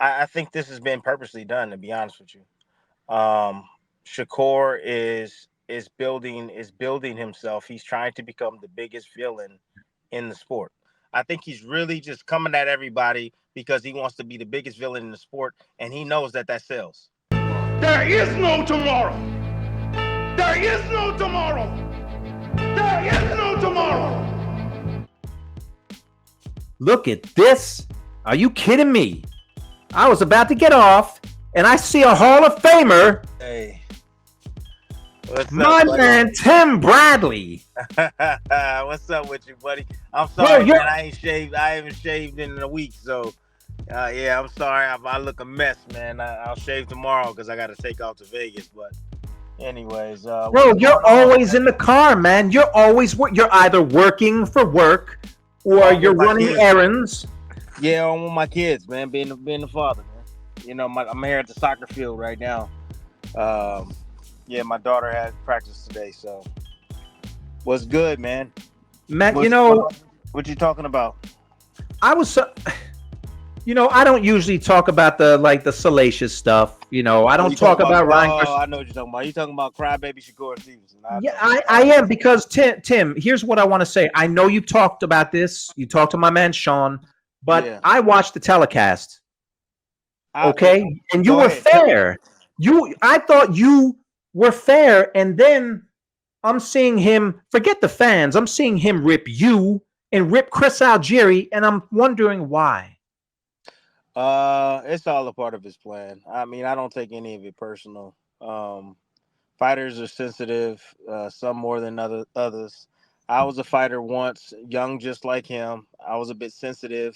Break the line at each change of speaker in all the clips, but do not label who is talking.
I think this has been purposely done, to be honest with you. Um, Shakur is building himself. He's trying to become the biggest villain in the sport. I think he's really just coming at everybody because he wants to be the biggest villain in the sport, and he knows that sells.
There is no tomorrow. There is no tomorrow. There is no tomorrow.
Look at this. Are you kidding me? I was about to get off, and I see a Hall of Famer.
Hey, what's
My
up, buddy?
man, Tim Bradley.
What's up with you, buddy? I'm
Bro,
sorry,
you're
man. I ain't shaved. I haven't shaved in a week, so yeah, I'm sorry. I look a mess, man. I'll shave tomorrow because I got to take off to Vegas. But anyways,
bro,
what's
you're
going on,
always
man?
in the car, man. You're either working for work or
I'm
you're
with my
running
kids.
errands.
Yeah, I'm with my kids, man. Being the father, man. I'm here at the soccer field right now. Um, yeah, my daughter had practice today, so what's good, man?
Man,
What you talking about?
I was I don't usually talk about the salacious stuff. I
Oh,
don't
you
talk
talking
about
about?
Ryan
Oh,
Garcia.
I know what you're talking about. You talking about crybaby Shakur Stevenson? I
Yeah,
know.
I am because Tim, here's what I want to say. I know you talked about this. You talked to my man Sean, but
Yeah.
I watched the telecast.
I,
Okay, and you
Go
were
ahead. Tell me.
fair. I thought you were fair, and then I'm seeing him. Forget the fans. I'm seeing him rip you and rip Chris Algieri, and I'm wondering why.
It's all a part of his plan. I mean, I don't take any of it personal. Fighters are sensitive, some more than others. I was a fighter once, young just like him. I was a bit sensitive.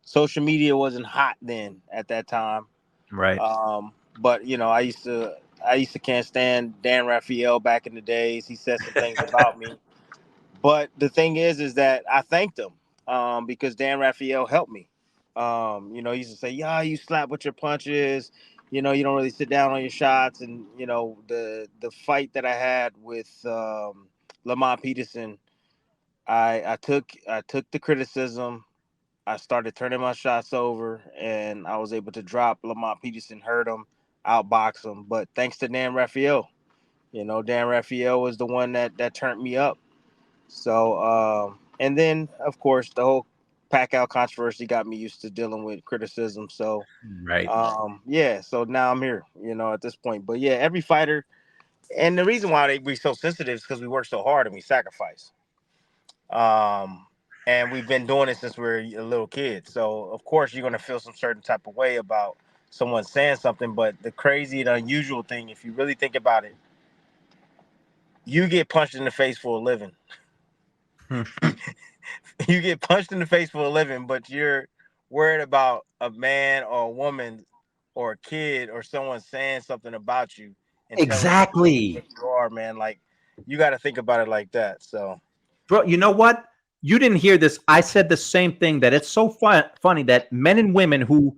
Social media wasn't hot then at that time.
Right.
But I used to can't stand Dan Raphael back in the days. He said some things about me. But the thing is that I thanked him because Dan Raphael helped me. He used to say, "Yeah, you slap with your punches. You don't really sit down on your shots." And the fight that I had with Lamont Peterson, I took the criticism. I started turning my shots over, and I was able to drop Lamont Peterson, hurt him, outbox him. But thanks to Dan Raphael, Dan Raphael was the one that turned me up. So, and then of course the whole Pacquiao controversy got me used to dealing with criticism. So,
Right.
yeah. So now I'm here, at this point. But yeah, every fighter, and the reason why we so sensitive is because we work so hard and we sacrifice. Um, and we've been doing it since we were a little kid. So of course you're gonna feel some certain type of way about someone saying something. But the crazy and unusual thing, if you really think about it, you get punched in the face for a living. You get punched in the face for a living, but you're worried about a man or a woman or a kid or someone saying something about you and telling you what
Exactly.
you are, man. Like you got to think about it like that. So
Bro, you know what? You didn't hear this. I said the same thing, that it's so funny that men and women who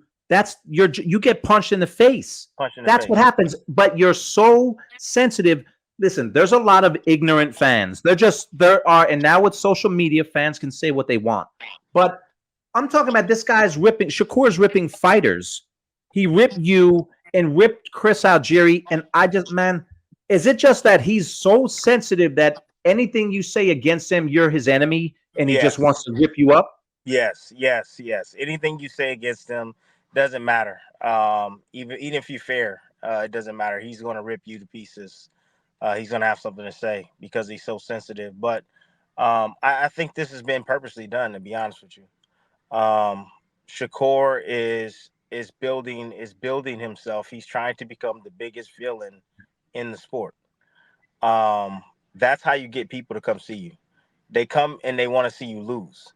you get punched in the face.
punch in the
That's what
face.
happens. But you're so sensitive. Listen, there's a lot of ignorant fans. There are, and now with social media, fans can say what they want. But I'm talking about this guy's ripping, Shakur's ripping fighters. He ripped you and ripped Chris Algieri. And man, is it just that he's so sensitive that anything you say against him, you're his enemy, and he just
Yes,
wants to rip you up?
yes, yes, yes. Anything you say against them doesn't matter. Even if you're fair, it doesn't matter. He's going to rip you to pieces. He's going to have something to say because he's so sensitive. But I think this has been purposely done, to be honest with you. Shakur is building himself. He's trying to become the biggest villain in the sport. Um, that's how you get people to come see you. They come and they want to see you lose.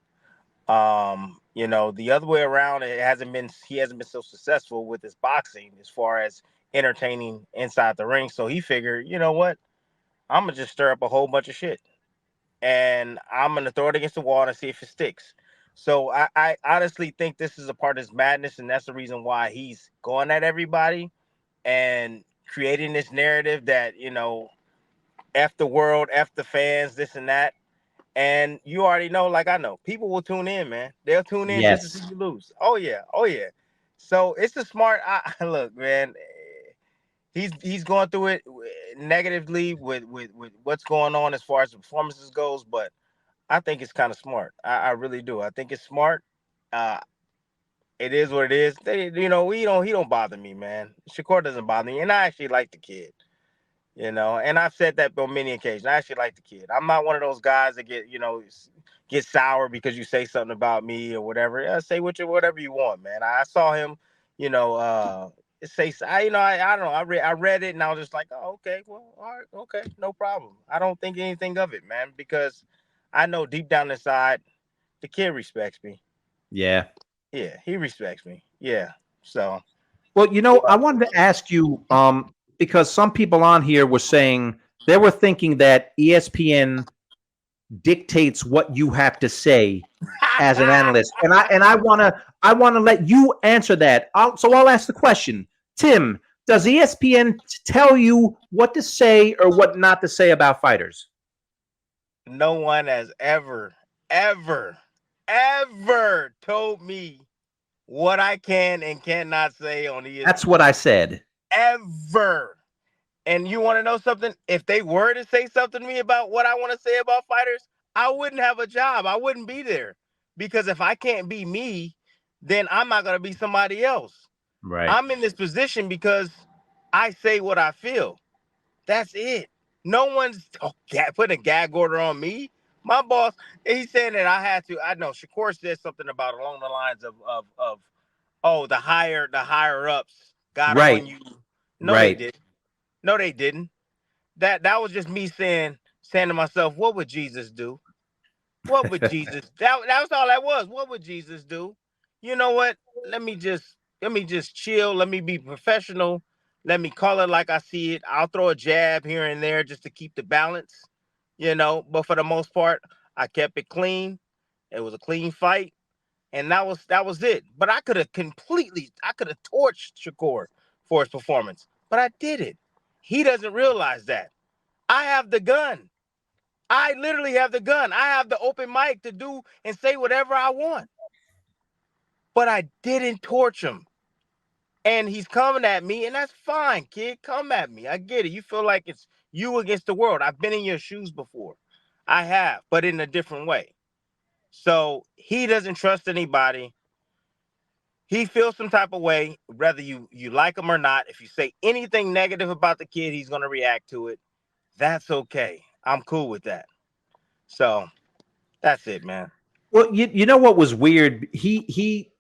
The other way around, he hasn't been so successful with his boxing as far as entertaining inside the ring. So he figured, you know what? I'm gonna just stir up a whole bunch of shit and I'm gonna throw it against the wall and see if it sticks. So I honestly think this is a part of his madness, and that's the reason why he's going at everybody and creating this narrative that f the world, f the fans, this and that. And you already know, like I know, people will tune in, man. They'll tune in just to see
Yes.
you lose. Oh yeah, oh yeah. So it's a smart. Look, man. He's going through it negatively with what's going on as far as the performances goes, but I think it's kind of smart. I really do. I think it's smart. Uh, it is what it is. He don't bother me, man. Shakur doesn't bother me, and I actually like the kid. And I've said that on many occasions. I actually like the kid. I'm not one of those guys that get sour because you say something about me or whatever. Yeah, say whatever you want, man. I saw him, you know, say I don't know. I read it and I was just like, oh, okay, well, all right, okay, no problem. I don't think anything of it, man, because I know deep down inside the kid respects me.
Yeah.
Yeah, he respects me. Yeah. So,
Well, I wanted to ask you, because some people on here were saying they were thinking that ESPN dictates what you have to say as an analyst, and I wanna let you answer that. So I'll ask the question, Tim. Does ESPN tell you what to say or what not to say about fighters?
no one has ever, ever told me what I can and cannot say on
That's what
ESPN.
I said.
Ever. And you want to know something? If they were to say something to me about what I want to say about fighters, I wouldn't have a job. I wouldn't be there. Because if I can't be me, then I'm not going to be somebody else.
Right.
I'm in this position because I say what I feel. That's it. No one's putting a gag order on me. My boss, he's saying that I had to. I know Shakur said something about along the lines of oh, the higher ups got
Right.
on you. No, they
Right.
did. No, they didn't. That was just me saying to myself, what would Jesus do? What would Jesus? That was all that was. What would Jesus do? You know what? Let me just chill. Let me be professional. Let me call it like I see it. I'll throw a jab here and there just to keep the balance. But for the most part, I kept it clean. It was a clean fight, and that was it. But I could have torched Shakur for his performance, but I did it. He doesn't realize that. I have the gun. I literally have the gun. I have the open mic to do and say whatever I want. But I didn't torch him. And he's coming at me, and that's fine, kid. Come at me. I get it. You feel like it's you against the world. I've been in your shoes before. I have, but in a different way. So he doesn't trust anybody. He feels some type of way, whether you like him or not. If you say anything negative about the kid, he's gonna react to it. That's okay. I'm cool with that. So that's it, man.
Well, you know what was weird? He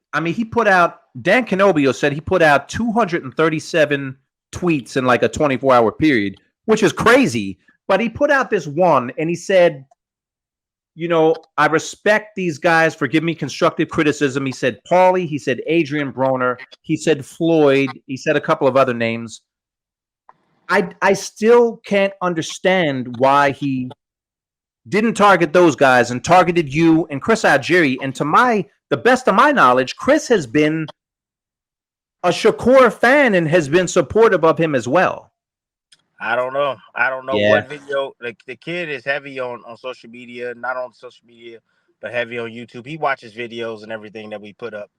put out, Dan Canobio said he put out 237 tweets in like a 24-hour period, which is crazy. But he put out this one and he said, I respect these guys for giving me constructive criticism. He said Paulie, he said Adrian Broner, he said Floyd, he said a couple of other names. I still can't understand why he didn't target those guys and targeted you and Chris Algieri. And the best of my knowledge, Chris has been a Shakur fan and has been supportive of him as well.
I don't know. I don't know
Yeah.
what video. The kid is heavy on social media, not on social media, but heavy on YouTube. He watches videos and everything that we put up.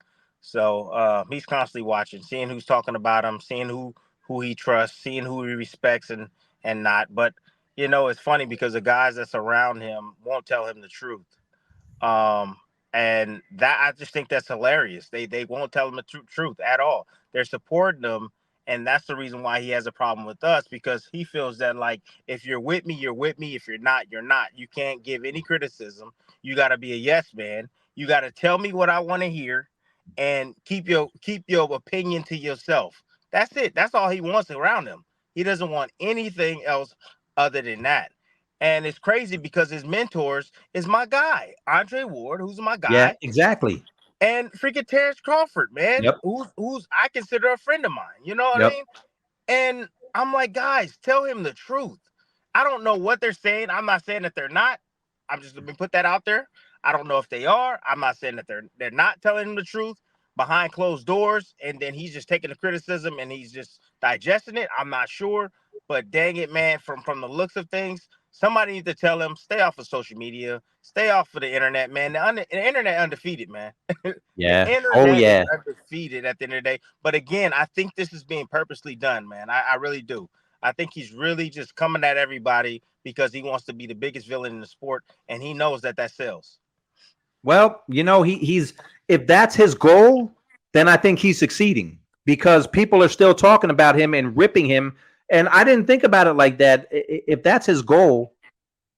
So he's constantly watching, seeing who's talking about him, seeing who he trusts, seeing who he respects and not. But it's funny because the guys that's around him won't tell him the truth. Um, and that I just think that's hilarious. They won't tell him the truth at all. They're supporting him, and that's the reason why he has a problem with us because he feels that like if you're with me, you're with me. If you're not, you're not. You can't give any criticism. You got to be a yes man. You got to tell me what I want to hear, and keep your opinion to yourself. That's it. That's all he wants around him. He doesn't want anything else other than that. And it's crazy because his mentors is my guy, Andre Ward, who's my
Yeah,
guy,
exactly.
and freaking Terrence Crawford, man,
Yep.
who's I consider a friend of mine. You know what I
Yep.
mean? And I'm like, guys, tell him the truth. I don't know what they're saying. I'm not saying that they're not. I'm just let me put that out there. I don't know if they are. I'm not saying that they're not telling him the truth behind closed doors, and then he's just taking the criticism and he's just digesting it. I'm not sure, but dang it, man, from the looks of things, Somebody needs to tell him stay off of social media, stay off of the internet, man. The internet undefeated, man. The
Yeah. Oh
internet is
yeah.
undefeated at the end of the day. But again, I think this is being purposely done, man. I really do. I think he's really just coming at everybody because he wants to be the biggest villain in the sport, and he knows that that sells.
Well, he's if that's his goal, then I think he's succeeding because people are still talking about him and ripping him. And I didn't think about it like that. If that's his goal,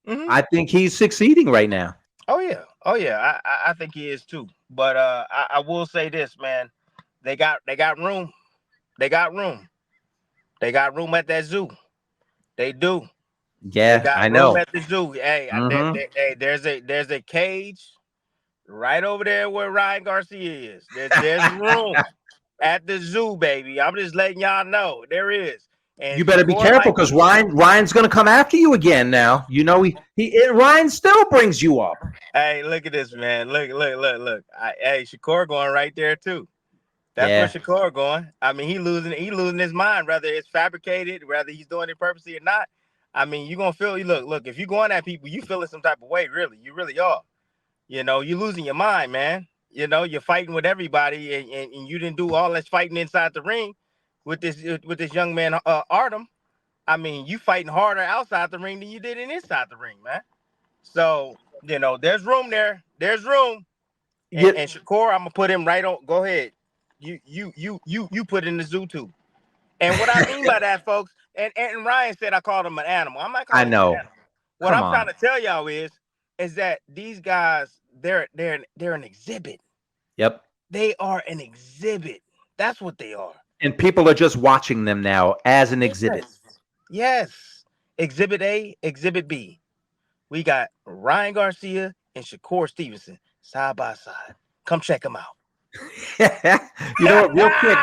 Hmm.
I think he's succeeding right now.
Oh yeah, oh yeah. I think he is too. But I will say this, man. They got room. They got room. They got room at that zoo. They do. They
Yeah, I
got room
know.
at the zoo. Hey,
Hmm.
there's a cage right over there where Ryan Garcia is. There's room at the zoo, baby. I'm just letting y'all know there is. And
You better be
Shakur
careful
like,
because Ryan's going to come after you again. Now Ryan still brings you up.
hey, look at this, man. Look. Hey, Shakur going right there too. That's where
Yeah,
Shakur going. I mean, he losing his mind, whether it's fabricated, whether he's doing it purposely or not. I mean, you gonna feel look, if you going at people, you feeling some type of way, really. You really are. You're losing your mind, man. You're fighting with everybody, and you didn't do all this fighting inside the ring with this young man, Artem. I mean, you fighting harder outside the ring than you did inside the ring, man. So, there's room there. There's room. And,
you,
and Shakur, I'm gonna put him right on. Go ahead. You put in the zoo too. And what I mean by that, folks, and Ryan said I called him an animal. I'm not
I
calling him an
know.
animal. What
Come
I'm trying
on.
to tell y'all is that these guys, they're an exhibit.
Yep.
They are an exhibit. That's what they are.
And people are just watching them now as an exhibit.
Yes. Yes. Exhibit A, Exhibit B. We got Ryan Garcia and Shakur Stevenson side by side. Come check them out.
You know what? Real quick,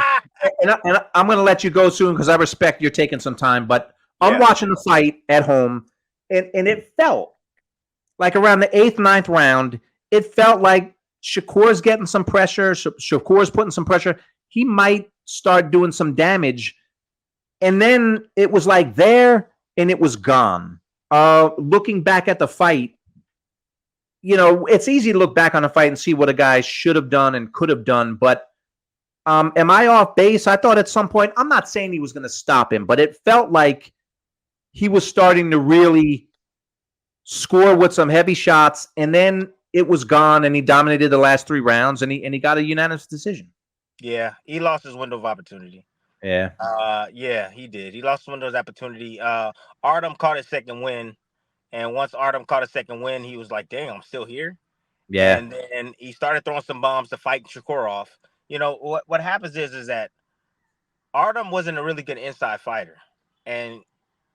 and I'm going to let you go soon because I respect you're taking some time. But I'm
Yeah.
watching the fight at home, and it felt like around the eighth, ninth round, it felt like Shakur's getting some pressure. Shakur's putting some pressure. He might start doing some damage, and then it was like there, and it was gone. Looking back at the fight, it's easy to look back on a fight and see what a guy should have done and could have done. But am I off base? I thought at some point, I'm not saying he was going to stop him, but it felt like he was starting to really score with some heavy shots, and then it was gone, and he dominated the last three rounds, and he got a unanimous decision.
Yeah. He lost his window of opportunity.
Yeah,
Yeah, he did. He lost one of those opportunity. Artem caught his second win, and once Artem caught a second win, he was like, "Dang, I'm still here."
yeah,
And then he started throwing some bombs to fight Shakur off. What happens is that Artem wasn't a really good inside fighter, and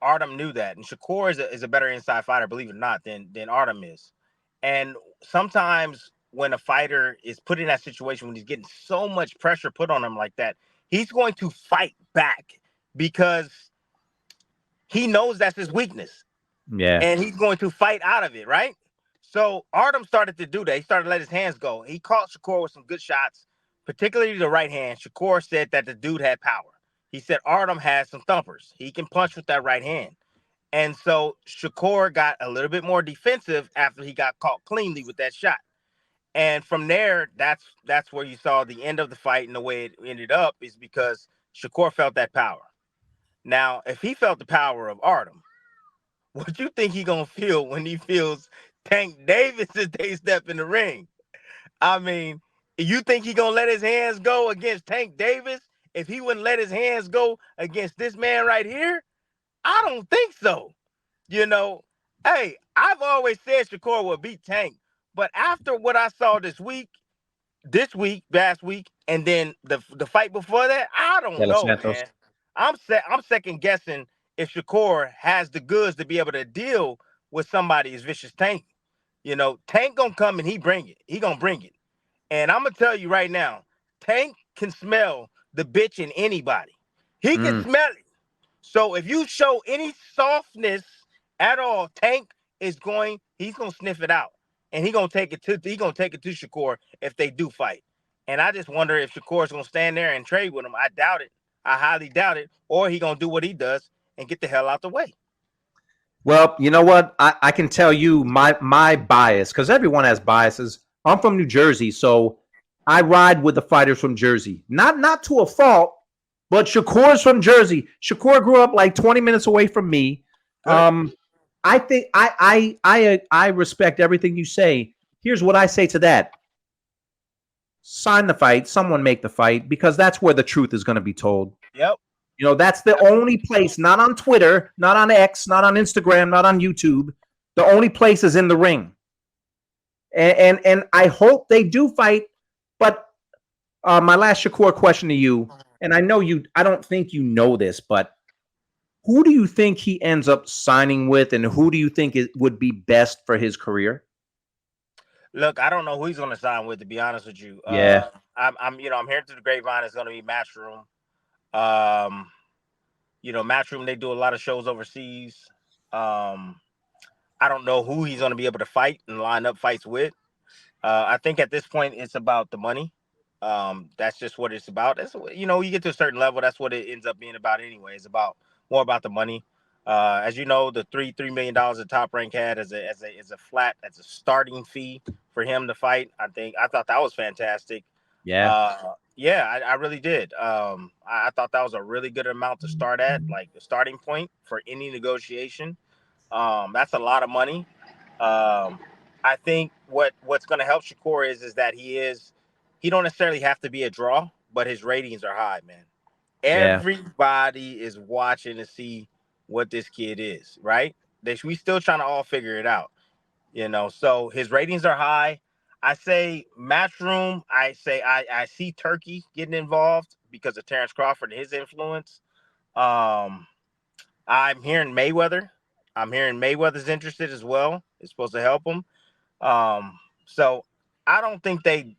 Artem knew that. And Shakur is a better inside fighter, believe it or not, than Artem is. And sometimes when a fighter is put in that situation when he's getting so much pressure put on him like that, he's going to fight back because he knows that's his weakness,
yeah.
and he's going to fight out of it, right? So Artem started to do that. He started to let his hands go. He caught Shakur with some good shots, particularly the right hand. Shakur said that the dude had power. He said Artem has some thumpers. He can punch with that right hand. And so Shakur got a little bit more defensive after he got caught cleanly with that shot. And from there, that's where you saw the end of the fight, and the way it ended up is because Shakur felt that power. Now, if he felt the power of Artem, what you think he gonna feel when he feels Tank Davis as they step in the ring? I mean, you think he gonna let his hands go against Tank Davis if he wouldn't let his hands go against this man right here? I don't think so. You know, hey, I've always said Shakur will beat Tank, but after what I saw last week, and then the fight before that, I
De
don't
Los
know,
Santos.
man. I'm second guessing if Shakur has the goods to be able to deal with somebody as vicious Tank. Tank gonna come and he bring it. He gonna bring it. And I'm gonna tell you right now, Tank can smell the bitch in anybody. He can
Mm.
smell it. So if you show any softness at all, Tank he's gonna sniff it out. And he gonna take it to Shakur if they do fight. And I just wonder if Shakur's gonna stand there and trade with him. I doubt it. I highly doubt it. Or he gonna do what he does and get the hell out the way.
Well, you know what? I can tell you my bias, because everyone has biases. I'm from New Jersey, so I ride with the fighters from Jersey. Not to a fault, but Shakur's from Jersey. Shakur grew up like 20 minutes away from me.
Good.
Um, I think I respect everything you say. Here's what I say to that: sign the fight, someone make the fight, because that's where the truth is going to be told.
Yep.
You know, that's the only
Absolutely.
place, not on Twitter, not on X, not on Instagram, not on YouTube. The only place is in the ring. And I hope they do fight. But my last Shakur question to you, and I know you, I don't think you know this, but who do you think he ends up signing with, and who do you think it would be best for his career?
Look, I don't know who he's going to sign with. To be honest with you,
Yeah,
I'm hearing through the grapevine it's going to be Matchroom. Um, Matchroom, they do a lot of shows overseas. Um, I don't know who he's going to be able to fight and line up fights with. I think at this point it's about the money. That's just what it's about. That's you get to a certain level, that's what it ends up being about anyway. It's about more about the money. As you know, the $3 million the Top Rank had as a flat as a starting fee for him to fight. I thought that was fantastic.
yeah,
Yeah, I really did. I thought that was a really good amount to start at, like the starting point for any negotiation. That's a lot of money. Um, I think what's going to help Shakur is that he don't necessarily have to be a draw, but his ratings are high, man.
yeah,
Everybody is watching to see what this kid is, right? We still trying to all figure it out, So his ratings are high. I say Matchroom. I say I see Turkey getting involved because of Terrence Crawford and his influence. Um, I'm hearing Mayweather. I'm hearing Mayweather's interested as well. It's supposed to help him. So I don't think they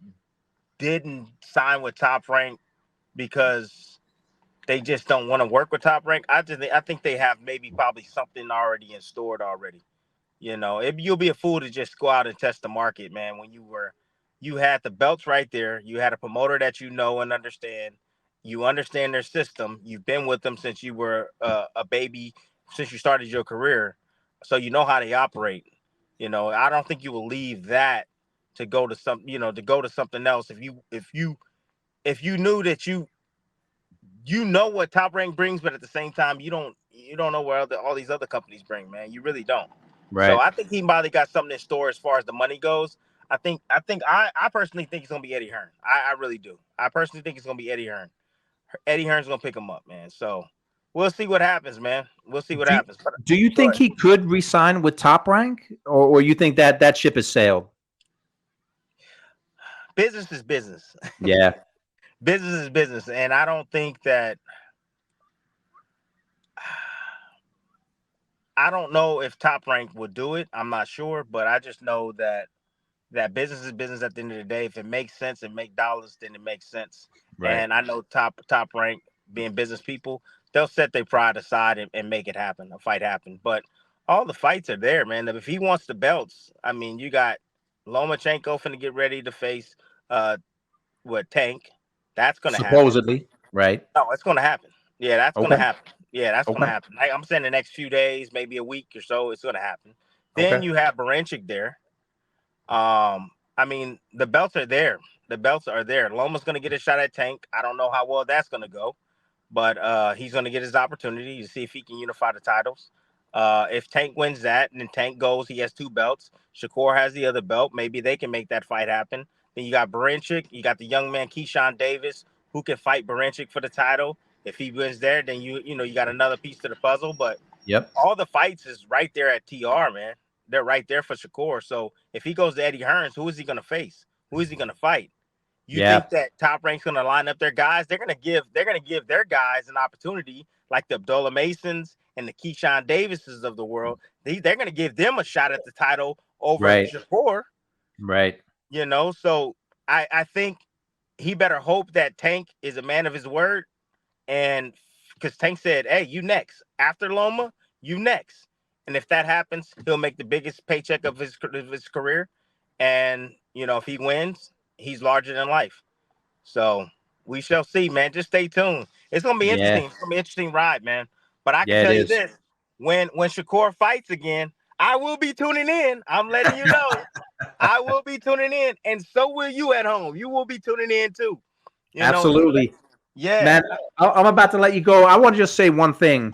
didn't sign with Top Rank because they just don't want to work with Top Rank. I think they have maybe probably something already in stored already. You'll be a fool to just go out and test the market, man. You had the belts right there. You had a promoter that you know and understand. You understand their system. You've been with them since you were a baby, since you started your career, so you know how they operate. I don't think you will leave that to go to to go to something else if you knew that you know what Top Rank brings, but at the same time, you don't know where all these other companies bring, man. You really don't. So
right.
I think he probably got something in store as far as the money goes. I personally think it's gonna be Eddie Hearn. I really do. I personally think it's gonna be Eddie Hearn. Eddie Hearn's gonna pick him up, man. So we'll see what happens, man. We'll see what
Do
happens. But
do you
go
think
ahead.
he could resign with Top Rank, or you think that that ship has sailed?
Business is business.
Yeah,
Business is business, and I don't think that. I don't know if Top Rank would do it. I'm not sure, but I just know that business is business at the end of the day. If it makes sense and make dollars, then it makes sense.
right.
And I know top rank being business people, they'll set their pride aside and make it happen, a fight happen. But all the fights are there, man. If he wants the belts, I mean, you got Lomachenko finna get ready to face uh Tank. That's gonna happen.
Supposedly, right?
No, it's gonna happen. Yeah, that's gonna
Okay,
happen. Yeah, that's gonna
okay,
happen. I'm saying the next few days, maybe a week or so, it's gonna happen. Then
okay.
you have Baranchik there. I mean, the belts are there. The belts are there. Loma's going to get a shot at Tank. I don't know how well that's going to go, but he's going to get his opportunity to see if he can unify the titles. If Tank wins that and then Tank goes, he has two belts. Shakur has the other belt. Maybe they can make that fight happen. Then you got Baranchik. You got the young man Keyshawn Davis who can fight Baranchik for the title. If he wins there, then you got another piece to the puzzle. But
Yep.
all the fights is right there at TR, man. They're right there for Shakur. So if he goes to Eddie Hearns, who is he going to face? Who is he going to fight? You
Yeah.
think that Top Rank's going to line up their guys? They're going to give their guys an opportunity, like the Abdullah Masons and the Keyshawn Davises of the world. They're going to give them a shot at the title over
Right.
Shakur.
Right.
So I think he better hope that Tank is a man of his word, and because Tank said, "Hey, you next after Loma, you next." And if that happens, he'll make the biggest paycheck of his career. And if he wins, he's larger than life. So we shall see, man. Just stay tuned. It's gonna be
Yeah.
interesting. It's gonna be an interesting ride, man. But I can
Yeah. It
tell you
is.
this: when Shakur fights again, I will be tuning in. I'm letting you know. I will be tuning in, and so will you at home. You will be tuning in too. You know,
Absolutely,
yeah,
man. I'm about to let you go. I want to just say one thing,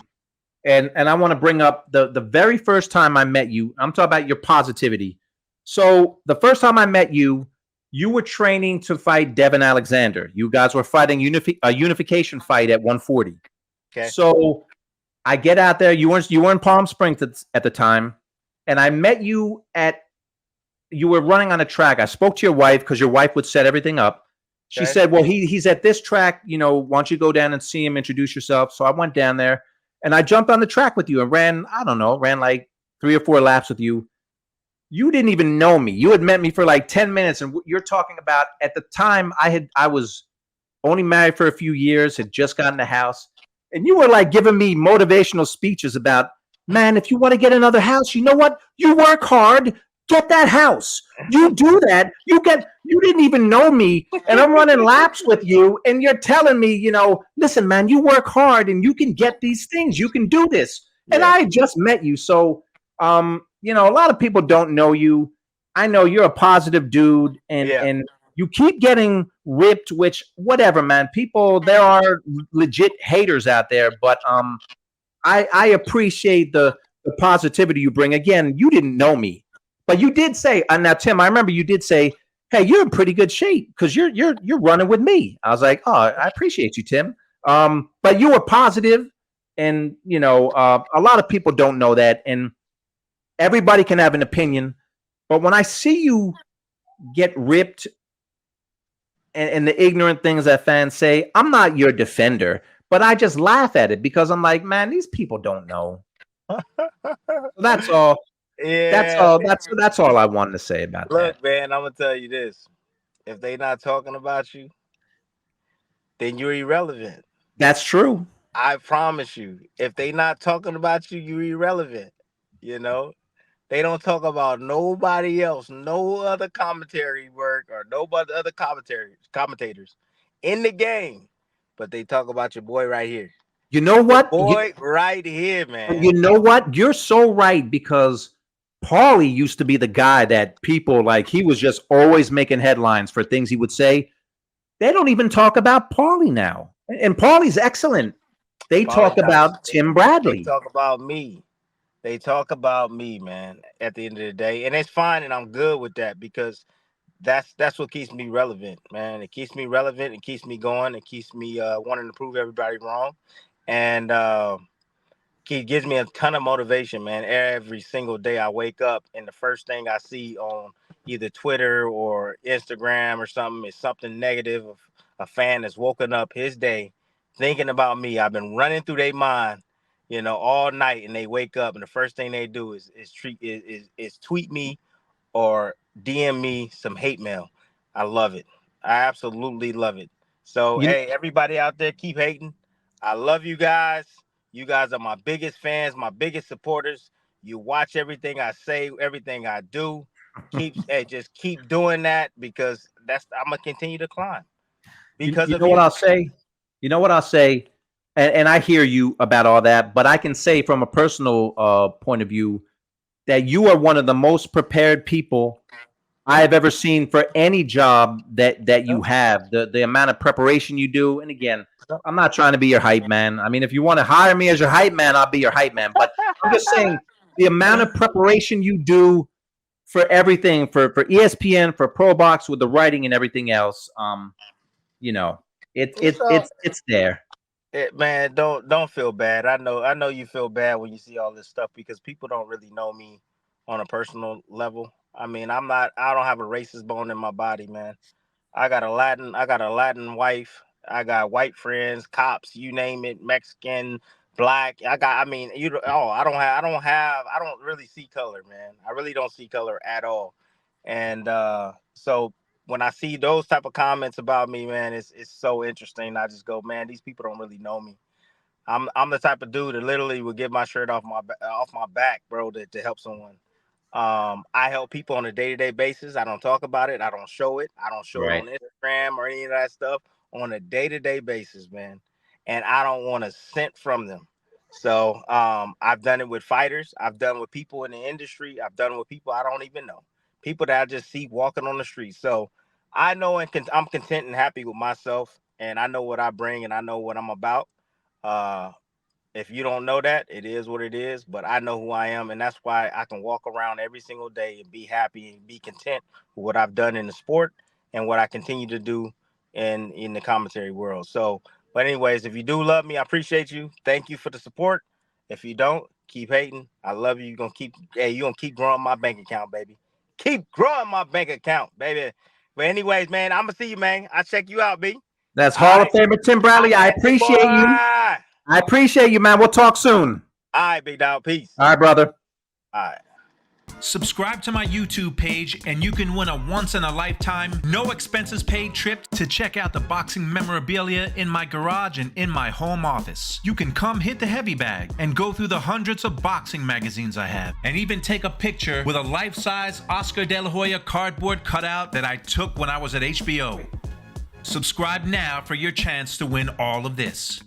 and I want to bring up the very first time I met you. I'm talking about your positivity. So the first time I met you, you were training to fight Devin Alexander. You guys were fighting a unification fight at 140.
okay,
So I get out there. You were in Palm Springs at the time, and I met you at. You were running on a track. I spoke to your wife because your wife would set everything up. She
okay,
said, "Well, he's at this track. Why don't you go down and see him, introduce yourself?" So I went down there, and I jumped on the track with you and ran. I don't know, ran like 3 or 4 laps with you. You didn't even know me. You had met me for like 10 minutes, and you're talking about at the time I was only married for a few years, had just gotten a house, and you were like giving me motivational speeches about, man, if you want to get another house, you know what? You work hard, get that house. You do that, you didn't even know me, and I'm running laps with you, and you're telling me, listen, man, you work hard and you can get these things, you can do this. And
yeah,
I just met you. So a lot of people don't know you. I know you're a positive dude, and
yeah,
you keep getting ripped, which whatever, man. People, there are legit haters out there, but I appreciate the positivity you bring. Again, you didn't know me, but you did say, and now Tim, I remember you did say, "Hey, you're in pretty good shape because you're running with me." I was like, "Oh, I appreciate you, Tim." But you were positive, and a lot of people don't know that, and everybody can have an opinion. But when I see you get ripped and the ignorant things that fans say, I'm not your defender, but I just laugh at it because I'm like, man, these people don't know. So that's all. That's
yeah.
all. That's all I wanted to say about that.
Look, man, I'm gonna tell you this: if they not talking about you, then you're irrelevant.
That's true.
I promise you. If they not talking about you, you're irrelevant. You know, they don't talk about nobody else, no other commentary work or nobody other commentators in the game, but they talk about your boy right here.
You know
Your
what?
boy right here,
You
man.
know what? You're so right because Paulie used to be the guy that people like. He was just always making headlines for things he would say. They don't even talk about Paulie now, and Paulie's excellent. They talk
Apologize.
about Tim
They
Bradley.
talk about me. They talk about me, man, at the end of the day. And it's fine and I'm good with that because that's what keeps me relevant, man. It keeps me relevant, it keeps me going, it keeps me wanting to prove everybody wrong. And it gives me a ton of motivation, man. Every single day I wake up and the first thing I see on either Twitter or Instagram or something is something negative of a fan that's woken up his day thinking about me. I've been running through their mind, all night, and they wake up and the first thing they do is tweet me or DM me some hate mail. I love it. I absolutely love it. So,
You
hey, everybody out there, keep hating. I love you guys. You guys are my biggest fans, my biggest supporters. You watch everything I say, everything I do. Just keep doing that because I'm gonna continue to climb
You,
because
you
of
know what
you.
I'll say? You know what I'll say? And I hear you about all that, but I can say from a personal point of view that you are one of the most prepared people I have ever seen for any job that you
Yep,
have. The amount of preparation you do, and again,
yep.
I'm not trying to be your hype man. I mean, if you want to hire me as your hype man, I'll be your hype man. But I'm just saying the amount of preparation you do for everything for ESPN, for Pro Box with the writing and everything else. You know,
So,
it's there.
man, don't feel bad. I know you feel bad when you see all this stuff because people don't really know me on a personal level. I mean, I don't have a racist bone in my body, man. I got a Latin wife. I got white friends, cops, you name it, Mexican, black. I mean, I don't really see color, man. I really don't see color at all. And so when I see those type of comments about me, man, it's so interesting. I just go, man, these people don't really know me. I'm the type of dude that literally would get my shirt off my back, bro, to help someone. I help people on a day-to-day basis. I don't talk about it. I don't show it. I don't show it
Right.
on Instagram or any of that stuff on a day-to-day basis, man. And I don't want a cent from them. So I've done it with fighters. I've done with people in the industry. I've done with people I don't even know. People that I just see walking on the street. So I know I'm content and happy with myself, and I know what I bring, and I know what I'm about. Uh, if you don't know that, it is what it is. But I know who I am, and that's why I can walk around every single day and be happy and be content with what I've done in the sport and what I continue to do in the commentary world. So, but anyways, if you do love me, I appreciate you. Thank you for the support. If you don't, keep hating. I love you. You gonna keep growing my bank account, baby. Keep growing my bank account, baby. But anyways, man, I'm gonna see you, man. I'll check you out, B.
That's
All
Hall of
right.
Famer Tim Bradley.
I'm
I
at you, boy.
appreciate you.
All
I appreciate you, man. We'll talk soon.
right, big dog. Peace.
All right, brother.
All right.
Subscribe to my YouTube page and you can win a once-in-a-lifetime, no expenses paid trip to check out the boxing memorabilia in my garage and in my home office. You can come hit the heavy bag and go through the hundreds of boxing magazines I have, and even take a picture with a life-size Oscar De La Hoya cardboard cutout that I took when I was at HBO. Subscribe now for your chance to win all of this.